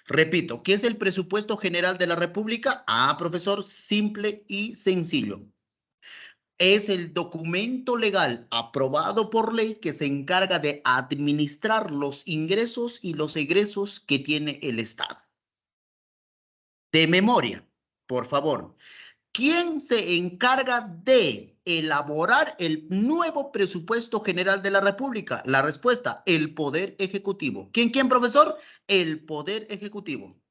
Repito, ¿qué es el presupuesto general de la República? Ah, profesor, simple y sencillo. Es el documento legal aprobado por ley que se encarga de administrar los ingresos y los egresos que tiene el Estado. De memoria, por favor. ¿Quién se encarga de elaborar el nuevo presupuesto general de la República? La respuesta, el Poder Ejecutivo. ¿Quién, profesor? El Poder Ejecutivo.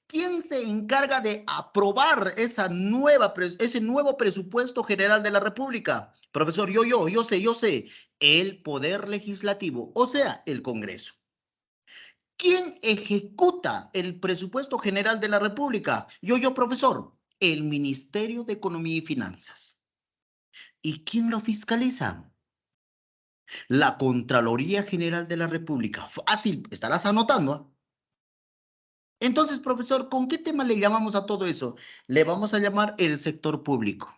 ¿Quién se encarga de aprobar ese nuevo presupuesto general de la República? Profesor, yo sé. El Poder Legislativo, o sea, el Congreso. ¿Quién ejecuta el presupuesto general de la República? Profesor. El Ministerio de Economía y Finanzas. ¿Y quién lo fiscaliza? La Contraloría General de la República. Fácil, estarás anotando. ¿Ah? Entonces, profesor, ¿con qué tema le llamamos a todo eso? Le vamos a llamar el sector público.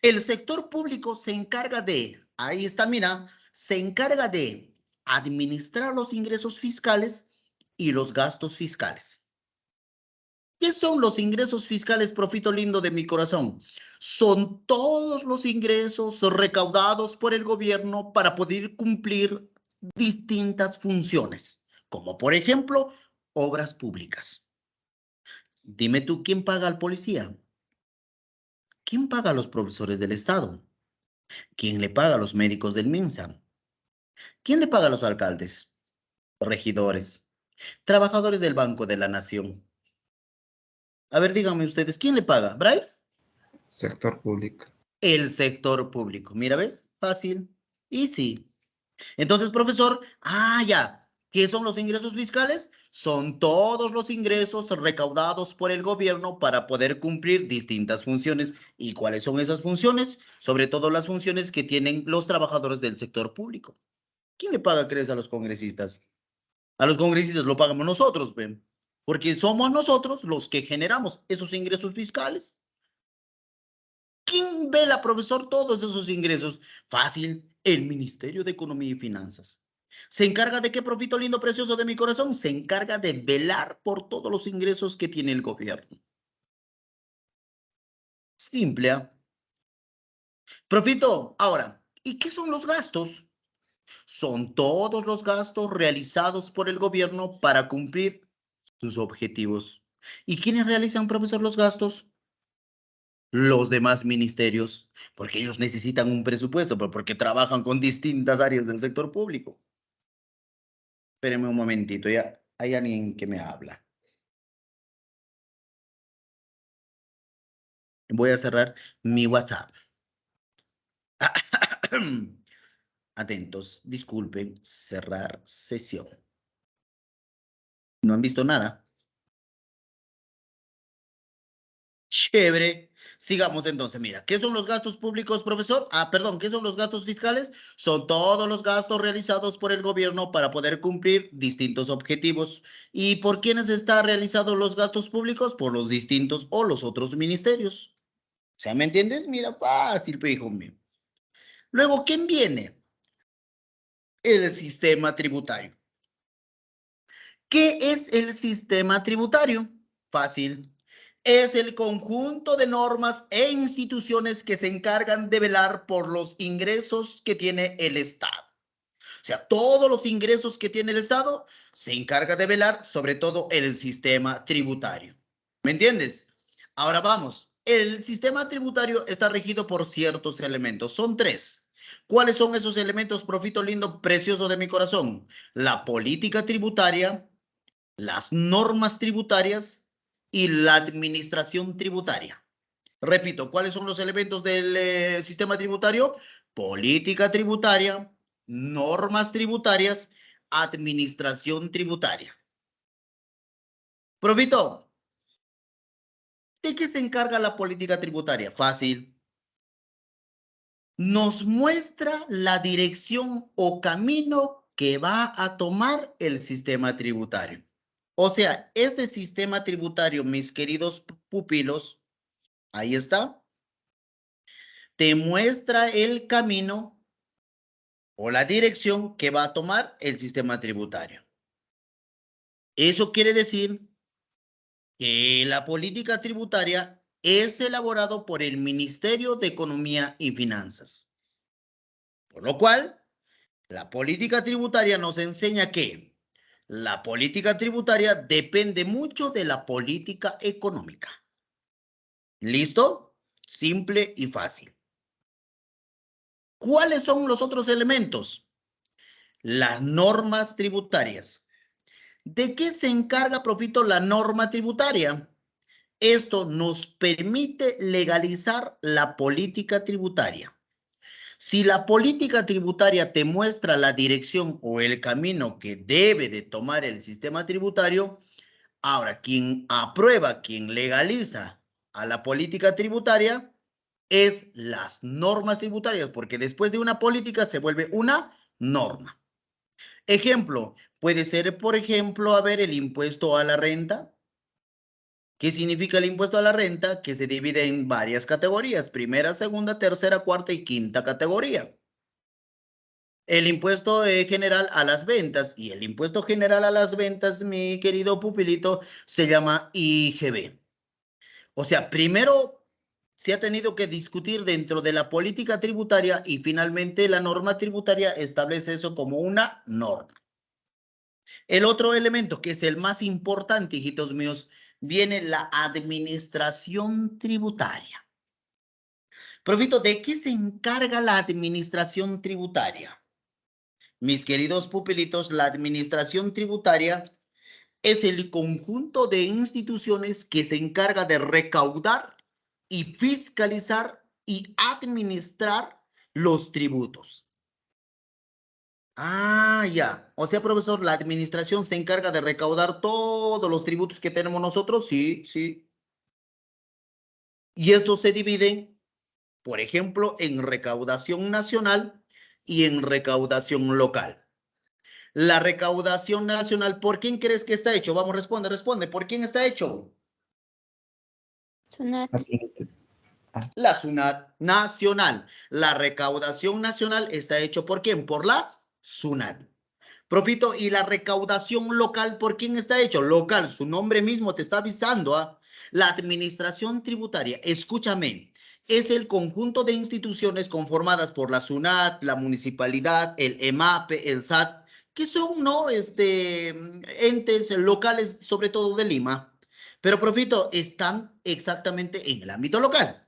El sector público se encarga de, ahí está, mira, se encarga de administrar los ingresos fiscales y los gastos fiscales. ¿Qué son los ingresos fiscales, profito lindo de mi corazón? Son todos los ingresos recaudados por el gobierno para poder cumplir distintas funciones, como por ejemplo, obras públicas. Dime tú, ¿quién paga al policía? ¿Quién paga a los profesores del Estado? ¿Quién le paga a los médicos del MINSA? ¿Quién le paga a los alcaldes, regidores, trabajadores del Banco de la Nación? A ver, díganme ustedes, ¿quién le paga? ¿Bryce? Sector público. El sector público. Mira, ¿ves? Fácil. Y sí. Entonces, profesor, ya. ¿Qué son los ingresos fiscales? Son todos los ingresos recaudados por el gobierno para poder cumplir distintas funciones. ¿Y cuáles son esas funciones? Sobre todo las funciones que tienen los trabajadores del sector público. ¿Quién le paga, crees, a los congresistas? A los congresistas lo pagamos nosotros, ¿ven? Porque somos nosotros los que generamos esos ingresos fiscales. ¿Quién vela, profesor, todos esos ingresos? Fácil, el Ministerio de Economía y Finanzas. ¿Se encarga de qué, profito lindo, precioso de mi corazón? Se encarga de velar por todos los ingresos que tiene el gobierno. Simple, ¿ah? Profito, ahora, ¿y qué son los gastos? Son todos los gastos realizados por el gobierno para cumplir sus objetivos. ¿Y quiénes realizan, profesor, los gastos? Los demás ministerios, porque ellos necesitan un presupuesto, pero porque trabajan con distintas áreas del sector público. Espérenme un momentito, ya hay alguien que me habla. Voy a cerrar mi WhatsApp. Atentos, disculpen, cerrar sesión. ¿No han visto nada? Chévere. Sigamos entonces. Mira, ¿qué son los gastos públicos, profesor? Perdón, ¿qué son los gastos fiscales? Son todos los gastos realizados por el gobierno para poder cumplir distintos objetivos. ¿Y por quiénes están realizados los gastos públicos? Por los distintos o los otros ministerios. O sea, ¿me entiendes? Mira, fácil, hijo mío. Luego, ¿quién viene? El sistema tributario. ¿Qué es el sistema tributario? Fácil. Es el conjunto de normas e instituciones que se encargan de velar por los ingresos que tiene el Estado. O sea, todos los ingresos que tiene el Estado se encarga de velar sobre todo el sistema tributario. ¿Me entiendes? Ahora vamos. El sistema tributario está regido por ciertos elementos. Son tres. ¿Cuáles son esos elementos, profito lindo, precioso de mi corazón? La política tributaria, las normas tributarias y la administración tributaria. Repito, ¿cuáles son los elementos del sistema tributario? Política tributaria, normas tributarias, administración tributaria. Profito, ¿de qué se encarga la política tributaria? Fácil. Nos muestra la dirección o camino que va a tomar el sistema tributario. O sea, este sistema tributario, mis queridos pupilos, ahí está, te muestra el camino o la dirección que va a tomar el sistema tributario. Eso quiere decir que la política tributaria es elaborado por el Ministerio de Economía y Finanzas. Por lo cual, la política tributaria nos enseña que la política tributaria depende mucho de la política económica. ¿Listo? Simple y fácil. ¿Cuáles son los otros elementos? Las normas tributarias. ¿De qué se encarga, Profito, la norma tributaria? Esto nos permite legalizar la política tributaria. Si la política tributaria te muestra la dirección o el camino que debe de tomar el sistema tributario, ahora quien aprueba, quien legaliza a la política tributaria es las normas tributarias, porque después de una política se vuelve una norma. Ejemplo, puede ser, por ejemplo, a ver, el impuesto a la renta. ¿Qué significa el impuesto a la renta? Que se divide en varias categorías, primera, segunda, tercera, cuarta y quinta categoría. El impuesto general a las ventas, y el impuesto general a las ventas, mi querido pupilito, se llama IGB. O sea, primero se ha tenido que discutir dentro de la política tributaria y finalmente la norma tributaria establece eso como una norma. El otro elemento, que es el más importante, hijitos míos, viene la administración tributaria. Profito, ¿de qué se encarga la administración tributaria? Mis queridos pupilitos, la administración tributaria es el conjunto de instituciones que se encarga de recaudar y fiscalizar y administrar los tributos. Ah, ya. O sea, profesor, la administración se encarga de recaudar todos los tributos que tenemos nosotros. Sí, sí. Y estos se dividen, por ejemplo, en recaudación nacional y en recaudación local. La recaudación nacional, ¿por quién crees que está hecho? Vamos, responde. ¿Por quién está hecho? SUNAT. La SUNAT nacional. La recaudación nacional está hecho ¿por quién? Por la SUNAT. Profito, ¿y la recaudación local por quién está hecho? Local, su nombre mismo te está avisando. ¿Ah? La administración tributaria, escúchame, es el conjunto de instituciones conformadas por la SUNAT, la municipalidad, el EMAPE, el SAT, que son ¿no? entes locales, sobre todo de Lima. Pero, Profito, están exactamente en el ámbito local.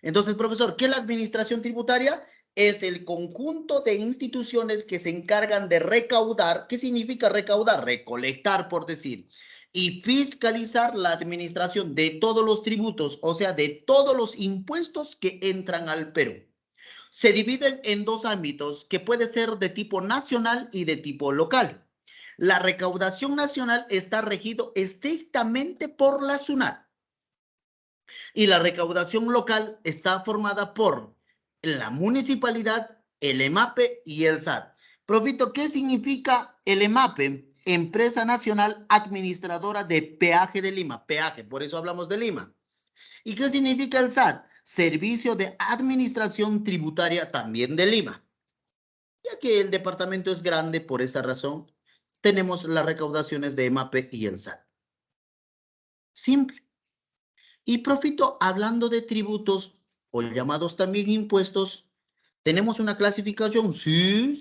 Entonces, profesor, ¿qué es la administración tributaria? Es el conjunto de instituciones que se encargan de recaudar. ¿Qué significa recaudar? Recolectar, por decir. Y fiscalizar la administración de todos los tributos, o sea, de todos los impuestos que entran al Perú. Se dividen en dos ámbitos que puede ser de tipo nacional y de tipo local. La recaudación nacional está regido estrictamente por la SUNAT. Y la recaudación local está formada por la municipalidad, el EMAPE y el SAT. Profito, ¿qué significa el EMAPE? Empresa Nacional Administradora de Peaje de Lima. Peaje, por eso hablamos de Lima. ¿Y qué significa el SAT? Servicio de Administración Tributaria también de Lima. Ya que el departamento es grande, por esa razón, tenemos las recaudaciones de EMAPE y el SAT. Simple. Y Profito, hablando de tributos o llamados también impuestos, ¿tenemos una clasificación? Sí.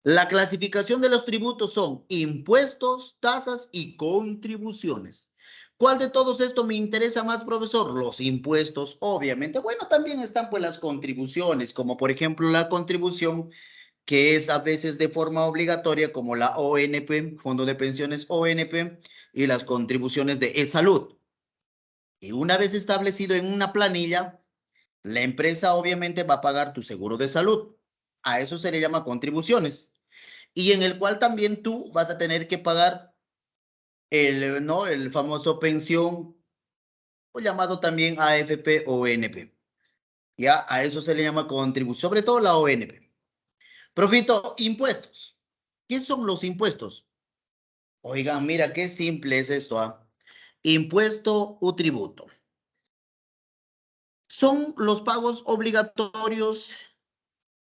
La clasificación de los tributos son impuestos, tasas y contribuciones. ¿Cuál de todos estos me interesa más, profesor? Los impuestos, obviamente. Bueno, también están pues las contribuciones, como por ejemplo la contribución que es a veces de forma obligatoria, como la ONP, Fondo de Pensiones ONP, y las contribuciones de salud. Y una vez establecido en una planilla, la empresa obviamente va a pagar tu seguro de salud. A eso se le llama contribuciones. Y en el cual también tú vas a tener que pagar el famoso pensión, o llamado también AFP o ONP. Ya, a eso se le llama contribución, sobre todo la ONP. Profito, impuestos. ¿Qué son los impuestos? Oigan, mira qué simple es esto. ¿Ah? Impuesto o tributo. Son los pagos obligatorios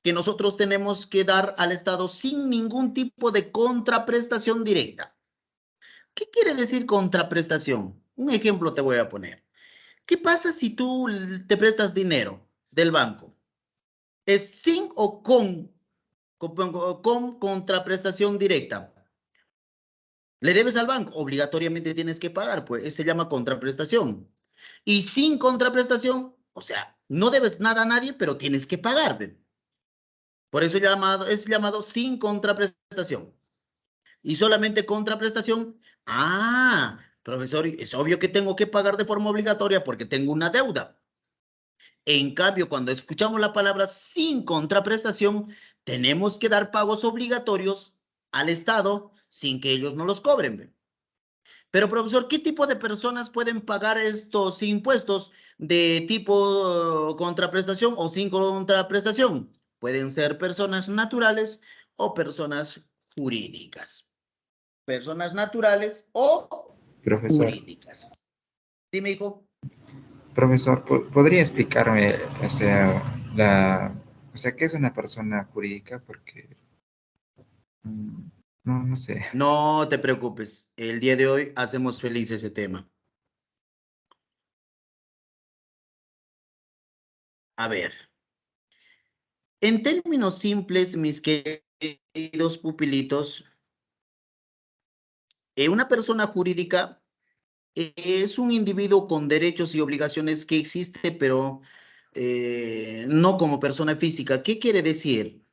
que nosotros tenemos que dar al Estado sin ningún tipo de contraprestación directa. ¿Qué quiere decir contraprestación? Un ejemplo te voy a poner. ¿Qué pasa si tú te prestas dinero del banco? ¿Es sin o con contraprestación directa? Le debes al banco, obligatoriamente tienes que pagar, pues se llama contraprestación. Y sin contraprestación, o sea, no debes nada a nadie, pero tienes que pagar. ¿Ve? Por eso es llamado sin contraprestación. Y solamente contraprestación. Ah, profesor, es obvio que tengo que pagar de forma obligatoria porque tengo una deuda. En cambio, cuando escuchamos la palabra sin contraprestación, tenemos que dar pagos obligatorios al Estado sin que ellos no los cobren. ¿Ve? Pero, profesor, ¿qué tipo de personas pueden pagar estos impuestos de tipo contraprestación o sin contraprestación? Pueden ser personas naturales o personas jurídicas. Personas naturales o Profesor, jurídicas. Dime, hijo. profesor, ¿podría explicarme, qué es una persona jurídica? Porque, mm, no sé. No te preocupes. El día de hoy hacemos feliz ese tema. A ver. En términos simples, mis queridos pupilitos, una persona jurídica es un individuo con derechos y obligaciones que existe, pero no como persona física. ¿Qué quiere decir?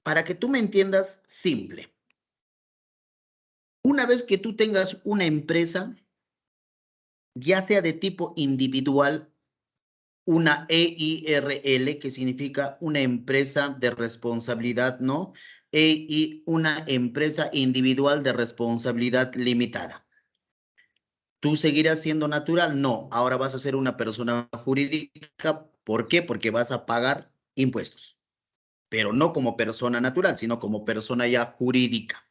Para que tú me entiendas, simple. Una vez que tú tengas una empresa, ya sea de tipo individual, una EIRL, que significa una empresa de responsabilidad, ¿no? Y una empresa individual de responsabilidad limitada. ¿Tú seguirás siendo natural? No, ahora vas a ser una persona jurídica. ¿Por qué? Porque vas a pagar impuestos, pero no como persona natural, sino como persona ya jurídica.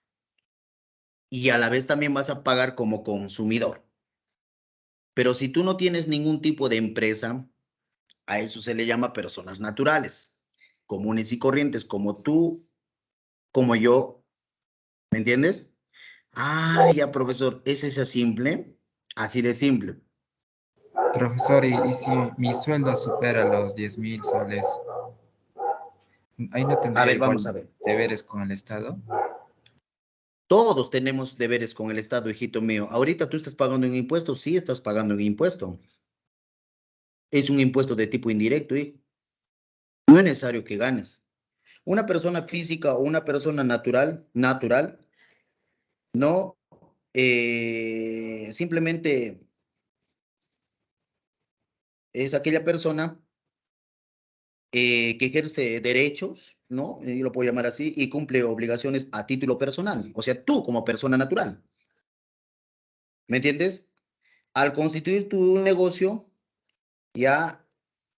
Y a la vez también vas a pagar como consumidor. Pero si tú no tienes ningún tipo de empresa, a eso se le llama personas naturales, comunes y corrientes, como tú, como yo, ¿me entiendes? Ah, ya, profesor, ¿es esa simple? Así de simple. Profesor, y si mi sueldo supera los 10.000 soles, ahí no A tendría ver, vamos a igual ver. deberes con el Estado. Todos tenemos deberes con el Estado, hijito mío. Ahorita tú estás pagando un impuesto, sí estás pagando un impuesto. Es un impuesto de tipo indirecto, hijo. No es necesario que ganes. Una persona física o una persona natural, no, simplemente es aquella persona que ejerce derechos, ¿no? Yo lo puedo llamar así, y cumple obligaciones a título personal. O sea, tú como persona natural. ¿Me entiendes? Al constituir tu negocio, ya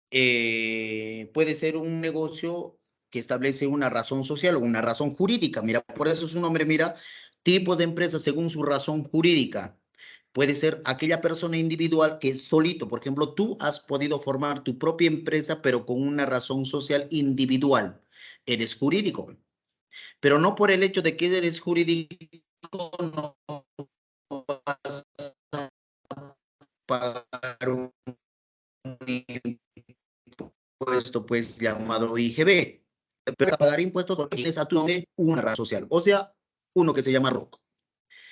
puede ser un negocio que establece una razón social o una razón jurídica. Mira, por eso su nombre, mira, tipos de empresas según su razón jurídica. Puede ser aquella persona individual que solito, por ejemplo, tú has podido formar tu propia empresa, pero con una razón social individual. Eres jurídico, pero no por el hecho de que eres jurídico, no vas a pagar un impuesto pues llamado IGB. Pero pagar impuestos porque tienes a tu nombre una razón social, o sea, uno que se llama ROC.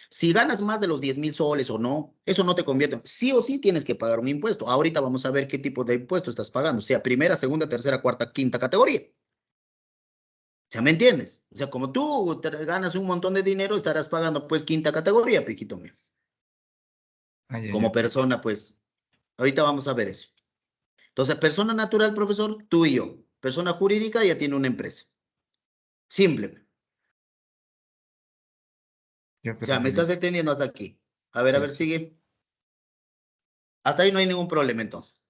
Si ganas más de los 10.000 soles o no, eso no te convierte. Sí o sí tienes que pagar un impuesto. Ahorita vamos a ver qué tipo de impuesto estás pagando, sea primera, segunda, tercera, cuarta, quinta categoría. O sea, ¿me entiendes? O sea, como tú ganas un montón de dinero, estarás pagando pues quinta categoría, piquito mío. Ay, ay, Como ay. persona, pues. Ahorita vamos a ver eso. Entonces, persona natural, profesor, tú y yo. Persona jurídica ya tiene una empresa. Simple. Ya, O sea, me estás listo. entendiendo hasta aquí. A Sí, ver, sí. sigue. Hasta ahí no hay ningún problema entonces.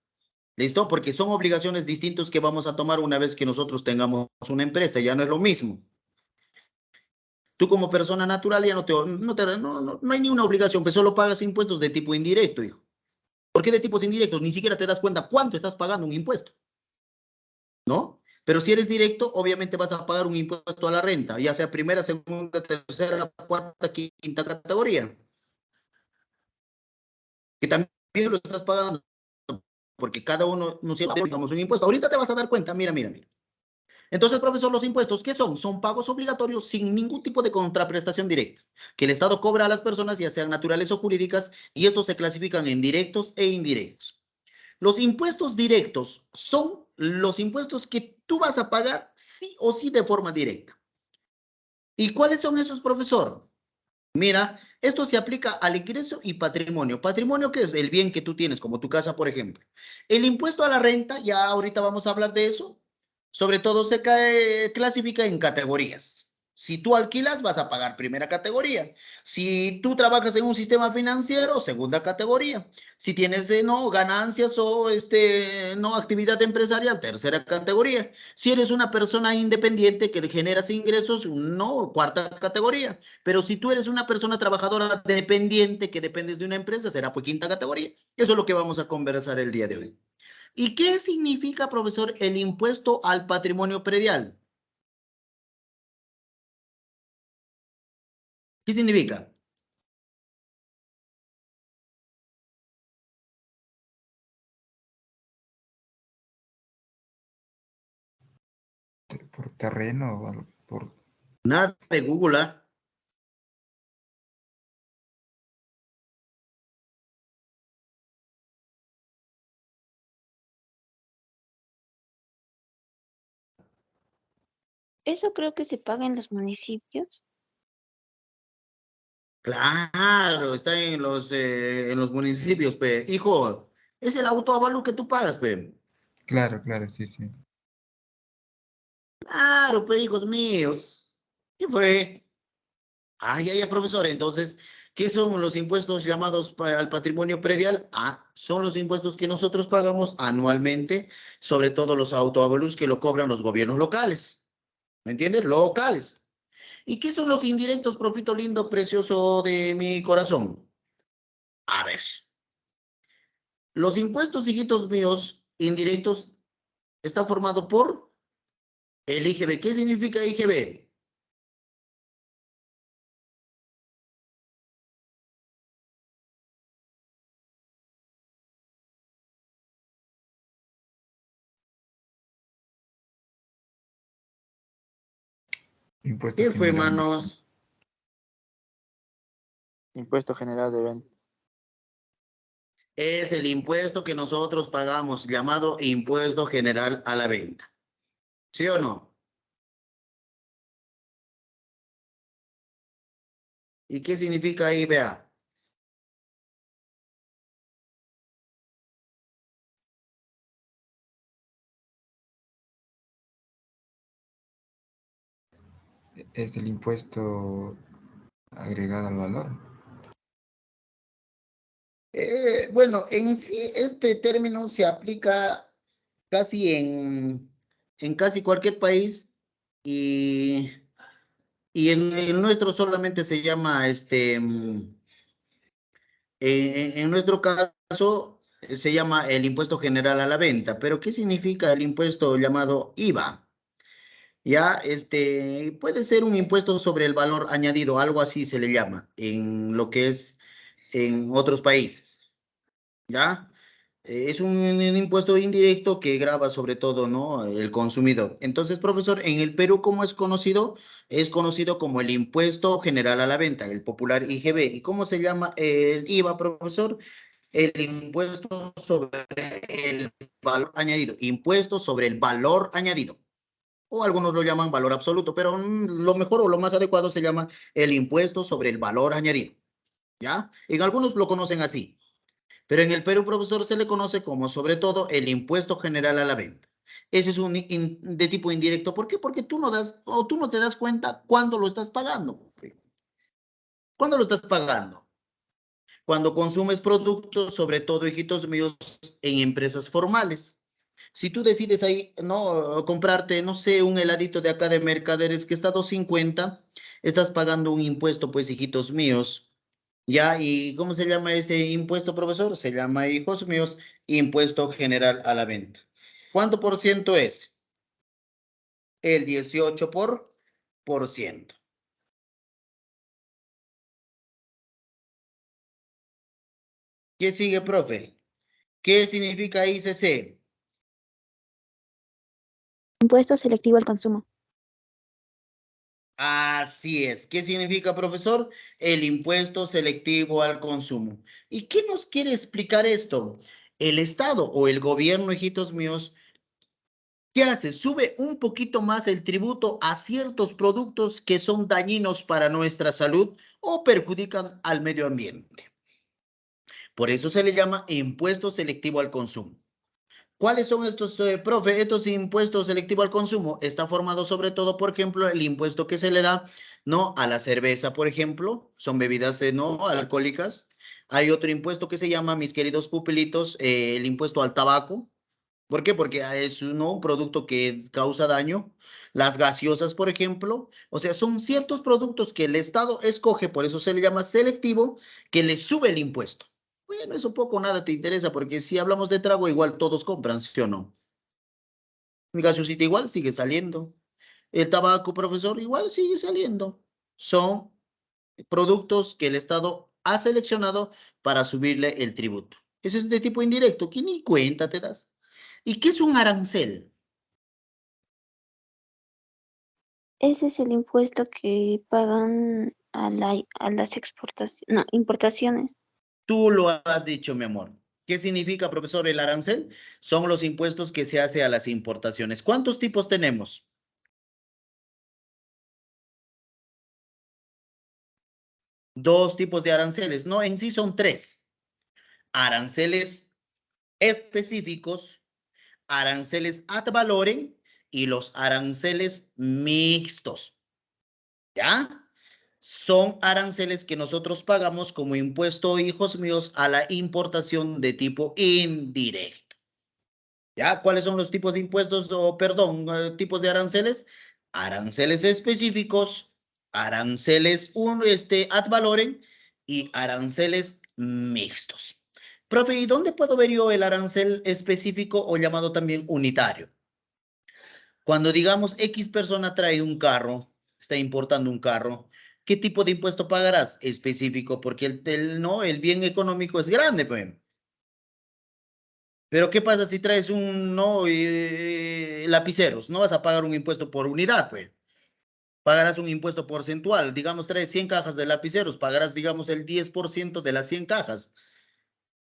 ¿Listo? Porque son obligaciones distintas que vamos a tomar una vez que nosotros tengamos una empresa. Ya no es lo mismo. Tú como persona natural ya no hay ninguna obligación, pues solo pagas impuestos de tipo indirecto, hijo. ¿Por qué de tipos indirectos? Ni siquiera te das cuenta cuánto estás pagando un impuesto, ¿no? Pero si eres directo, obviamente vas a pagar un impuesto a la renta, ya sea primera, segunda, tercera, cuarta, quinta categoría, que también lo estás pagando, porque cada uno nos digamos un impuesto. Ahorita te vas a dar cuenta, mira, mira, mira. Entonces, profesor, los impuestos, ¿qué son? Son pagos obligatorios sin ningún tipo de contraprestación directa, que el Estado cobra a las personas, ya sean naturales o jurídicas, y estos se clasifican en directos e indirectos. Los impuestos directos son los impuestos que tú vas a pagar sí o sí de forma directa. ¿Y cuáles son esos, profesor? Mira, esto se aplica al ingreso y patrimonio. Patrimonio, que es el bien que tú tienes, como tu casa, por ejemplo. El impuesto a la renta, ya ahorita vamos a hablar de eso. Sobre todo clasifica en categorías. Si tú alquilas, vas a pagar primera categoría. Si tú trabajas en un sistema financiero, segunda categoría. Si tienes no ganancias o no actividad empresarial, tercera categoría. Si eres una persona independiente que generas ingresos, no, cuarta categoría. Pero si tú eres una persona trabajadora dependiente que dependes de una empresa, será pues quinta categoría. Eso es lo que vamos a conversar el día de hoy. ¿Y qué significa, profesor, el impuesto al patrimonio predial? ¿Qué significa? Por terreno o por... Nada de Google, ¿ah? Eso creo que se paga en los municipios. Claro, está en los municipios, pe. Hijo, es el autoavalúo que tú pagas, pe. Claro, claro, sí, sí. Claro, pe, hijos míos. ¿Qué fue? Ah, ya, ya, profesor. Entonces, ¿qué son los impuestos llamados al patrimonio predial? Ah, son los impuestos que nosotros pagamos anualmente, sobre todo los autoavalúos que lo cobran los gobiernos locales. ¿Me entiendes? Locales. ¿Y qué son los indirectos, profito lindo, precioso de mi corazón? A ver, los impuestos, hijitos míos, indirectos, está formado por el IGB. ¿Qué significa IGB? Impuesto ¿Qué fue, general. manos? Impuesto general de ventas. Es el impuesto que nosotros pagamos, llamado impuesto general a la venta. ¿Sí o no? ¿Y qué significa IVA? Es el impuesto agregado al valor. Bueno, en sí, este término se aplica casi en casi cualquier país y, y en el nuestro solamente se llama, en nuestro caso se llama el impuesto general a la venta. Pero ¿qué significa el impuesto llamado IVA? Ya, puede ser un impuesto sobre el valor añadido, algo así se le llama en lo que es en otros países. ¿Ya? Es un impuesto indirecto que grava sobre todo, ¿no? El consumidor. Entonces, profesor, en el Perú, ¿cómo es conocido? Es conocido como el impuesto general a la venta, el popular IGB. ¿Y cómo se llama el IVA, profesor? El impuesto sobre el valor añadido. Impuesto sobre el valor añadido. O algunos lo llaman valor absoluto, pero lo mejor o lo más adecuado se llama el impuesto sobre el valor añadido. ¿Ya? En algunos lo conocen así. Pero en el Perú, profesor, se le conoce como sobre todo el impuesto general a la venta. Ese es de tipo indirecto. ¿Por qué? Porque tú no das o tú no te das cuenta cuándo lo estás pagando. ¿Cuándo lo estás pagando? Cuando consumes productos, sobre todo, hijitos míos, en empresas formales. Si tú decides ahí, no, comprarte, no sé, un heladito de acá de Mercaderes que está a 2.50, estás pagando un impuesto, pues, hijitos míos. Ya, ¿y cómo se llama ese impuesto, profesor? Se llama, hijos míos, impuesto general a la venta. ¿Cuánto por ciento es? el 18%. ¿Qué sigue, profe? ¿Qué significa ICC? Impuesto selectivo al consumo. Así es. ¿Qué significa, profesor? El impuesto selectivo al consumo. ¿Y qué nos quiere explicar esto? El Estado o el gobierno, hijitos míos, ¿qué hace? Sube un poquito más el tributo a ciertos productos que son dañinos para nuestra salud o perjudican al medio ambiente. Por eso se le llama impuesto selectivo al consumo. ¿Cuáles son estos, profe? Estos impuestos selectivos al consumo está formado sobre todo, por ejemplo, el impuesto que se le da, ¿no? A la cerveza, por ejemplo, son bebidas, no alcohólicas. Hay otro impuesto que se llama, mis queridos pupilitos, el impuesto al tabaco. ¿Por qué? Porque es, ¿no? Un producto que causa daño. Las gaseosas, por ejemplo. O sea, son ciertos productos que el Estado escoge, por eso se le llama selectivo, que le sube el impuesto. Bueno, eso poco o nada te interesa, porque si hablamos de trago, igual todos compran, ¿sí o no? El gaseosita igual sigue saliendo. El tabaco, profesor, igual sigue saliendo. Son productos que el Estado ha seleccionado para subirle el tributo. Ese es de tipo indirecto, que ni cuenta te das. ¿Y qué es un arancel? Ese es el impuesto que pagan a las no, importaciones. Tú lo has dicho, mi amor. ¿Qué significa, profesor, el arancel? Son los impuestos que se hace a las importaciones. ¿Cuántos tipos tenemos? Dos tipos de aranceles. No, en sí son tres. Aranceles específicos, aranceles ad valorem y los aranceles mixtos. ¿Ya? Son aranceles que nosotros pagamos como impuesto, hijos míos, a la importación de tipo indirecto. ¿Ya? ¿Cuáles son los tipos de impuestos o, perdón, tipos de aranceles? Aranceles específicos, aranceles ad valorem y aranceles mixtos. Profe, ¿y dónde puedo ver yo el arancel específico o llamado también unitario? Cuando digamos X persona trae un carro, está importando un carro, ¿qué tipo de impuesto pagarás? Específico, porque no, el bien económico es grande, pues. Pero ¿qué pasa si traes no, lapiceros? No vas a pagar un impuesto por unidad, pues. Pagarás un impuesto porcentual. Digamos, traes 100 cajas de lapiceros, pagarás, digamos, el 10% de las 100 cajas.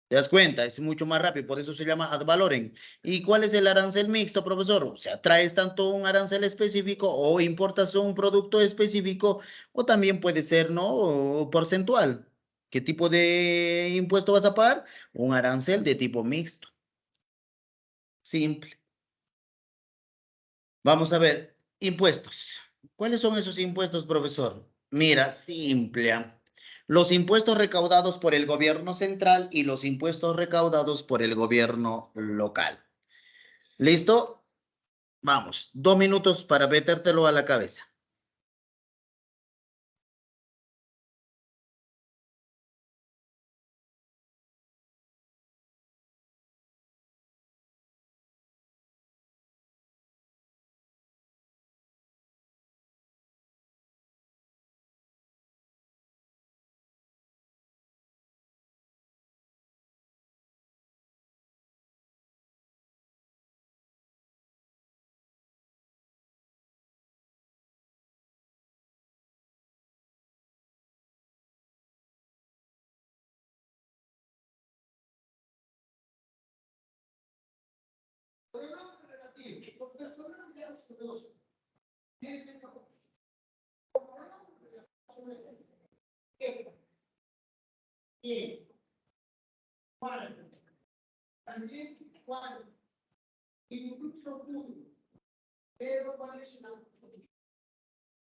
¿Te das cuenta? Es mucho más rápido, por eso se llama ad valorem. ¿Y cuál es el arancel mixto, profesor? O sea, traes tanto un arancel específico o importas un producto específico o también puede ser, ¿no? Porcentual. ¿Qué tipo de impuesto vas a pagar? Un arancel de tipo mixto. Simple. Vamos a ver, impuestos. ¿Cuáles son esos impuestos, profesor? Mira, simple. Los impuestos recaudados por el gobierno central y los impuestos recaudados por el gobierno local. ¿Listo? Vamos, 2 minutos para metértelo a la cabeza. También cuando incluso tú, pero parece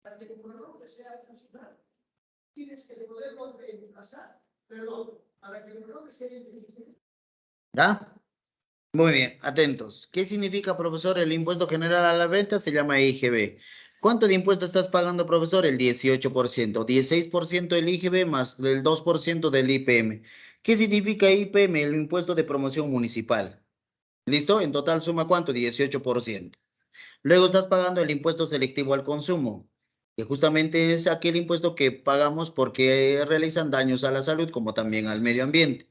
para que como no sea funcional, tienes que poderlo reemplazar, perdón, para que el error sea identificado. ¿Ya? Muy bien, atentos. ¿Qué significa, profesor, el impuesto general a la venta? Se llama IGB. ¿Cuánto de impuesto estás pagando, profesor? El 18%. 16% del IGB más el 2% del IPM. ¿Qué significa IPM? El impuesto de promoción municipal. ¿Listo? En total suma ¿cuánto? 18%. Luego estás pagando el impuesto selectivo al consumo, que justamente es aquel impuesto que pagamos porque realizan daños a la salud como también al medio ambiente.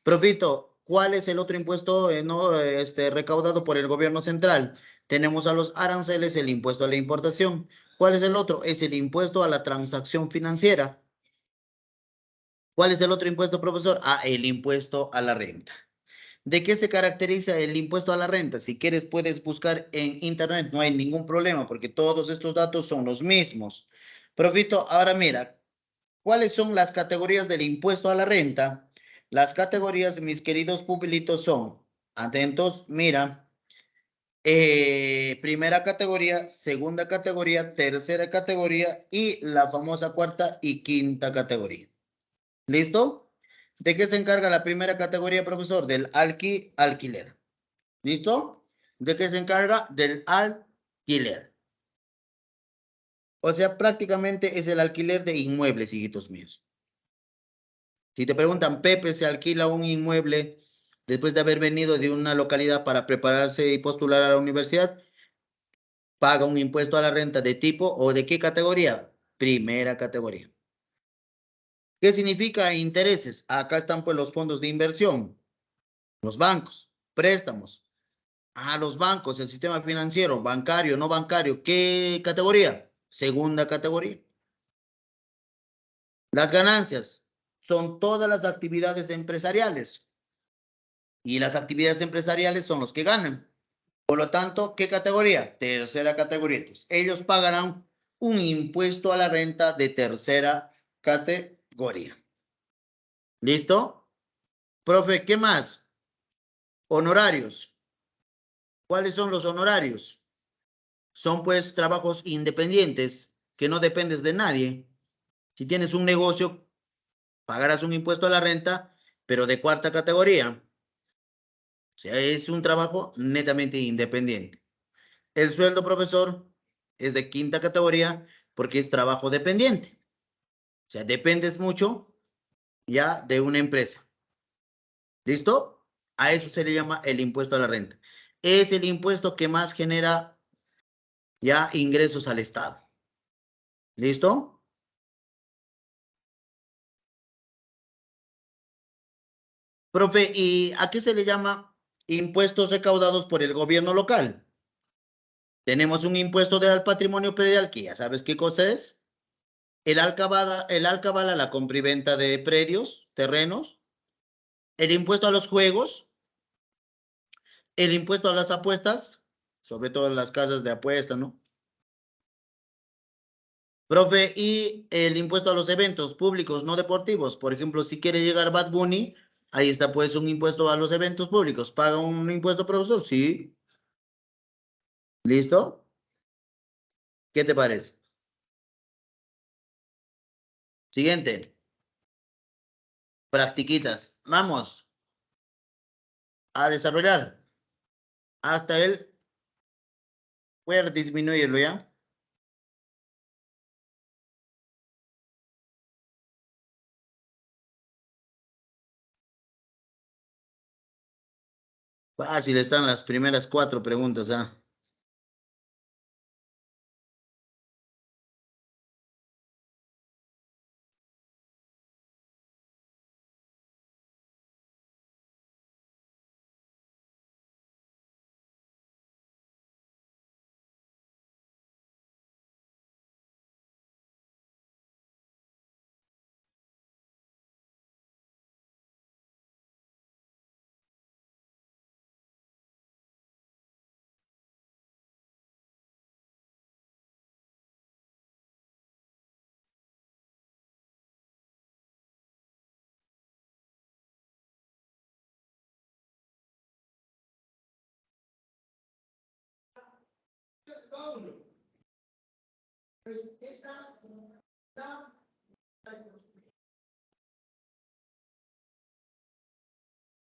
Profito, ¿cuál es el otro impuesto recaudado por el gobierno central? Tenemos a los aranceles, el impuesto a la importación. ¿Cuál es el otro? Es el impuesto a la transacción financiera. ¿Cuál es el otro impuesto, profesor? Ah, el impuesto a la renta. ¿De qué se caracteriza el impuesto a la renta? Si quieres, puedes buscar en internet, no hay ningún problema porque todos estos datos son los mismos. Profito, ahora mira, ¿cuáles son las categorías del impuesto a la renta? Las categorías, mis queridos pupilitos, son, atentos, mira, primera categoría, segunda categoría, tercera categoría y la famosa cuarta y quinta categoría. ¿Listo? ¿De qué se encarga la primera categoría, profesor? Del alquiler. ¿Listo? ¿De qué se encarga? Del alquiler. O sea, prácticamente es el alquiler de inmuebles, hijitos míos. Si te preguntan, Pepe se alquila un inmueble después de haber venido de una localidad para prepararse y postular a la universidad, paga un impuesto a la renta de tipo o de qué categoría? Primera categoría. ¿Qué significa intereses? Acá están pues los fondos de inversión, los bancos, préstamos. Ah, los bancos, el sistema financiero, bancario, no bancario. ¿Qué categoría? Segunda categoría. Las ganancias son todas las actividades empresariales y las actividades empresariales son los que ganan. Por lo tanto, ¿qué categoría? Tercera categoría. Entonces, ellos pagarán un impuesto a la renta de tercera categoría. ¿Listo? Profe, ¿qué más? Honorarios. ¿Cuáles son los honorarios? Son pues trabajos independientes que no dependes de nadie. Si tienes un negocio, pagarás un impuesto a la renta, pero de cuarta categoría. O sea, es un trabajo netamente independiente. El sueldo, profesor, es de quinta categoría porque es trabajo dependiente. O sea, dependes mucho ya de una empresa. ¿Listo? A eso se le llama el impuesto a la renta. Es el impuesto que más genera ya ingresos al Estado. ¿Listo? Profe, ¿y a qué se le llama impuestos recaudados por el gobierno local? Tenemos un impuesto al patrimonio predial, que ya sabes qué cosa es. El alcabala, la compra y venta de predios, terrenos. El impuesto a los juegos. El impuesto a las apuestas, sobre todo en las casas de apuestas, ¿no? Profe, y el impuesto a los eventos públicos no deportivos. Por ejemplo, si quiere llegar Bad Bunny, ahí está pues un impuesto a los eventos públicos. ¿Paga un impuesto, profesor? Sí. ¿Listo? ¿Qué te parece? Siguiente. Practiquitas. Vamos a desarrollar. Hasta el... Voy a disminuirlo ya. Fácil están las primeras 4 preguntas, ¿ah?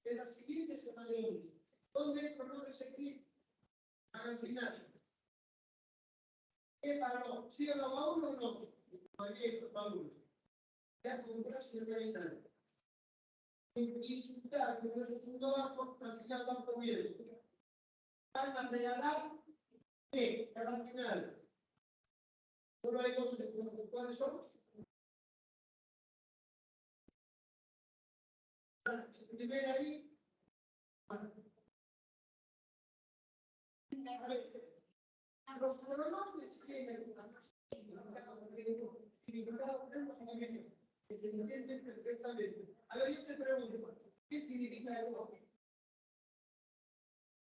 De las siguientes ocasiones, ¿dónde el color se escribe? Al final. ¿Qué pagó? ¿Sí o no a uno o no? Oye, Pablo, ya compraste el reina. Insultar con el segundo banco, al final banco viene. Van a regalar La marginal. Solo hay dos, ¿cuáles son? Primera ahí. Los pronombres tienen una entienden perfectamente. A ver, yo te pregunto, ¿qué significa el yo?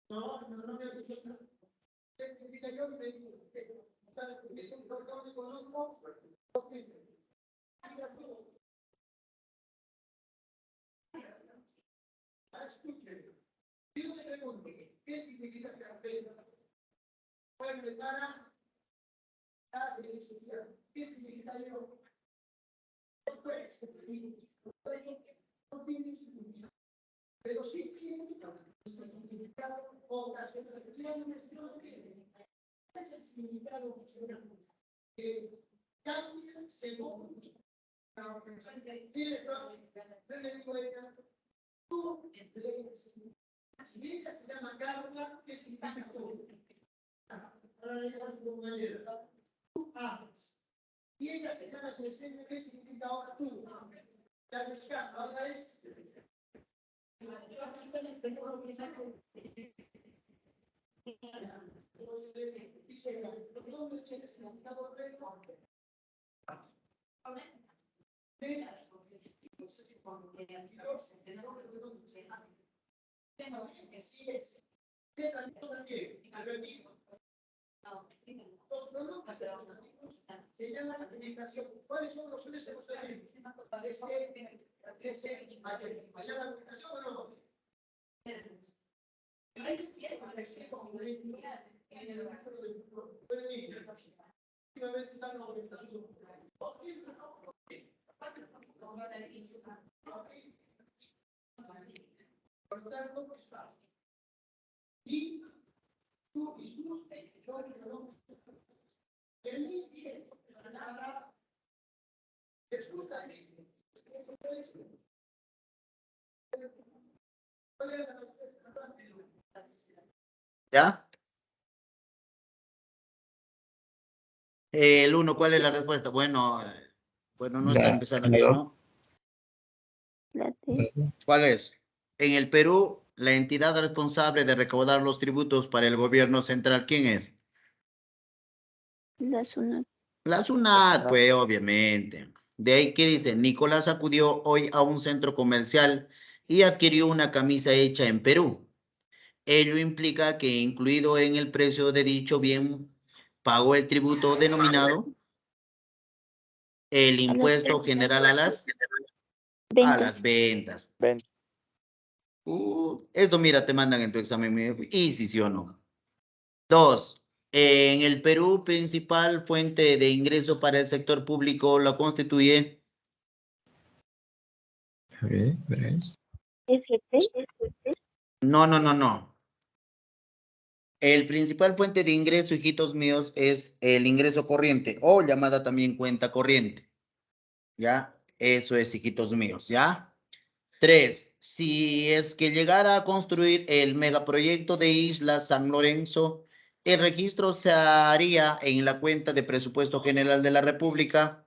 No me has dicho eso. ¿Qué significa yo? Me dice, no me conozco. Escuchen, yo te pregunto, ¿qué significa carpeta? Pueden preparar, ¿qué significa yo? No tiene significado, pero sí tiene significado ocasional. Es el significado ocasional que cambia según tú, si ella se llama Carla, ¿qué significa tú? Ahora le llamas tu compañera. Tú amas. Si ella se llama Yesenia, ¿qué significa ahora tú? Ya buscando, ahora es. ¿Dónde tienes significado correcto? Los pronombres de los artículos se llaman comunicación. ¿Cuáles son los usos de los artículos? ¿Allá la comunicación o no? Últimamente están aumentando. Por lo tanto, es fácil. Y tú y sus, el mismo tiempo, Jesús también. ¿Ya? El uno, ¿cuál es la respuesta? Bueno, no está empezando bien, ¿no? La T. ¿Cuál es? En el Perú, la entidad responsable de recaudar los tributos para el gobierno central, ¿quién es? La SUNAT. La SUNAT, pues, obviamente. De ahí, ¿qué dice? Nicolás acudió hoy a un centro comercial y adquirió una camisa hecha en Perú. Ello implica que, incluido en el precio de dicho bien, pagó el tributo denominado el A las impuesto general a las ventas. ventas. Ven. Esto, mira, te mandan en tu examen, easy, ¿sí o no? 2. En el Perú, principal fuente de ingreso para el sector público la constituye. A ver, verás. FP. No. El principal fuente de ingreso, hijitos míos, es el ingreso corriente o llamada también cuenta corriente. ¿Ya? Eso es, hijitos míos, ¿ya? 3. Si es que llegara a construir el megaproyecto de Isla San Lorenzo, el registro se haría en la cuenta de presupuesto general de la República.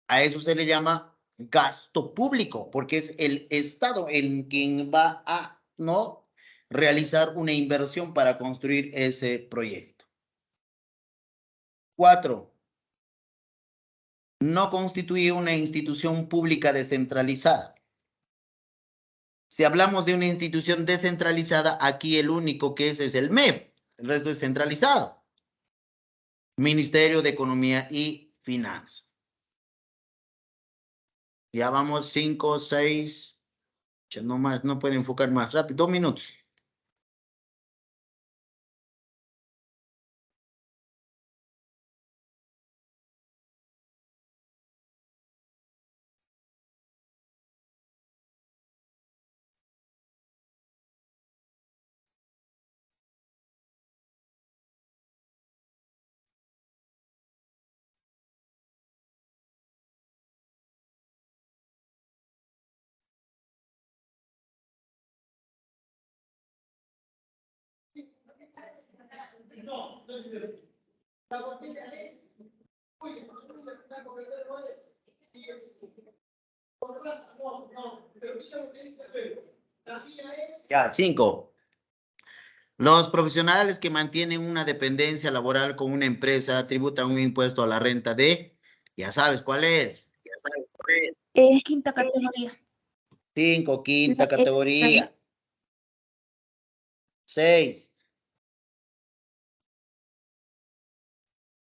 A eso se le llama gasto público, porque es el Estado el quien va a, ¿no?, realizar una inversión para construir ese proyecto. 4. No constituye una institución pública descentralizada. Si hablamos de una institución descentralizada, aquí el único que es el MEF, el resto es centralizado. Ministerio de Economía y Finanzas. Ya vamos 5, 6, no más, no puede enfocar más rápido, 2 minutos. Ya, 5. Los profesionales que mantienen una dependencia laboral con una empresa tributan un impuesto a la renta de, ya sabes cuál es. Quinta categoría. 5, quinta La categoría. 6.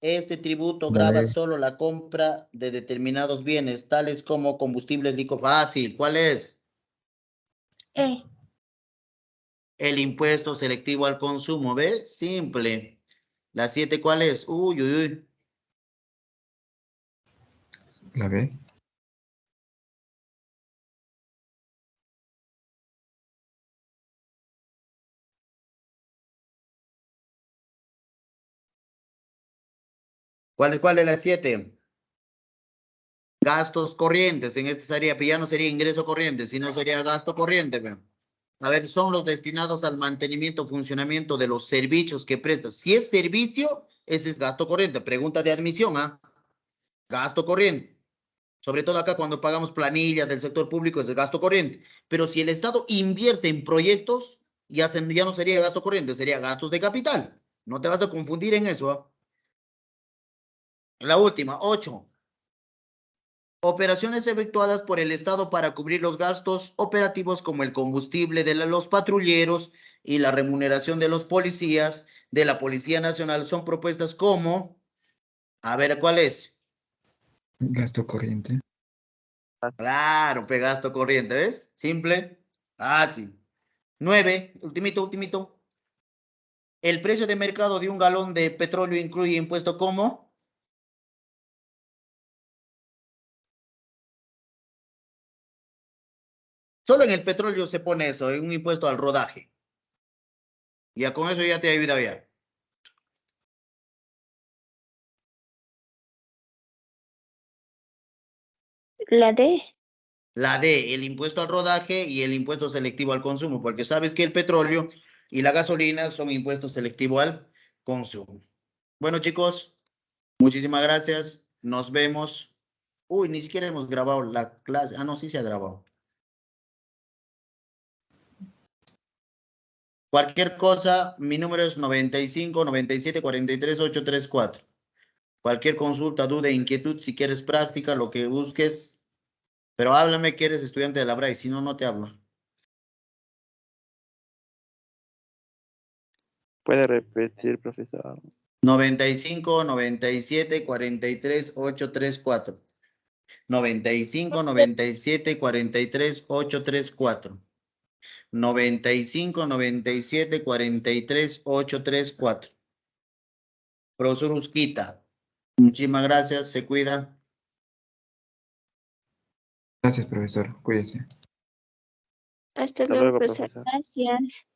Este tributo La grava B. solo la compra de determinados bienes, tales como combustibles líquidos. Fácil, ¿cuál es? El impuesto selectivo al consumo, ¿ves? Simple. La 7, ¿cuál es? Uy, uy, uy. La B. ¿Cuál es la 7? Gastos corrientes. En este sería, ya no sería ingreso corriente, sino sería gasto corriente. Ve. A ver, son los destinados al mantenimiento, funcionamiento de los servicios que prestas. Si es servicio, ese es gasto corriente. Pregunta de admisión, ¿ah? Gasto corriente. Sobre todo acá cuando pagamos planillas del sector público es de gasto corriente. Pero si el Estado invierte en proyectos, ya no sería gasto corriente, sería gastos de capital. No te vas a confundir en eso. ¿Ah? La última, 8. Operaciones efectuadas por el Estado para cubrir los gastos operativos como el combustible de los patrulleros y la remuneración de los policías de la Policía Nacional son propuestas como, a ver, ¿cuál es? Gasto corriente. Claro, gasto corriente, ¿ves? Simple, fácil. 9, ultimito. El precio de mercado de un galón de petróleo incluye impuesto como. Solo en el petróleo se pone eso, un impuesto al rodaje. Ya con eso ya te he ayudado ya. La D. La D, el impuesto al rodaje y el impuesto selectivo al consumo, porque sabes que el petróleo y la gasolina son impuestos selectivos al consumo. Bueno, chicos, muchísimas gracias. Nos vemos. Uy, ni siquiera hemos grabado la clase. Ah, no, sí se ha grabado. Cualquier cosa, mi número es 95 97 43 834. Cualquier consulta, duda, inquietud, si quieres práctica, lo que busques, pero háblame que eres estudiante de la BRAI, si no, no te hablo. ¿Puede repetir, profesor? 95 97 43 834. 95 97 43 834. 95 97 43 834. Profesor Usquita, muchísimas gracias, se cuida. Gracias, profesor. Cuídese. Hasta Hasta luego, luego, profesor. profesor. Gracias.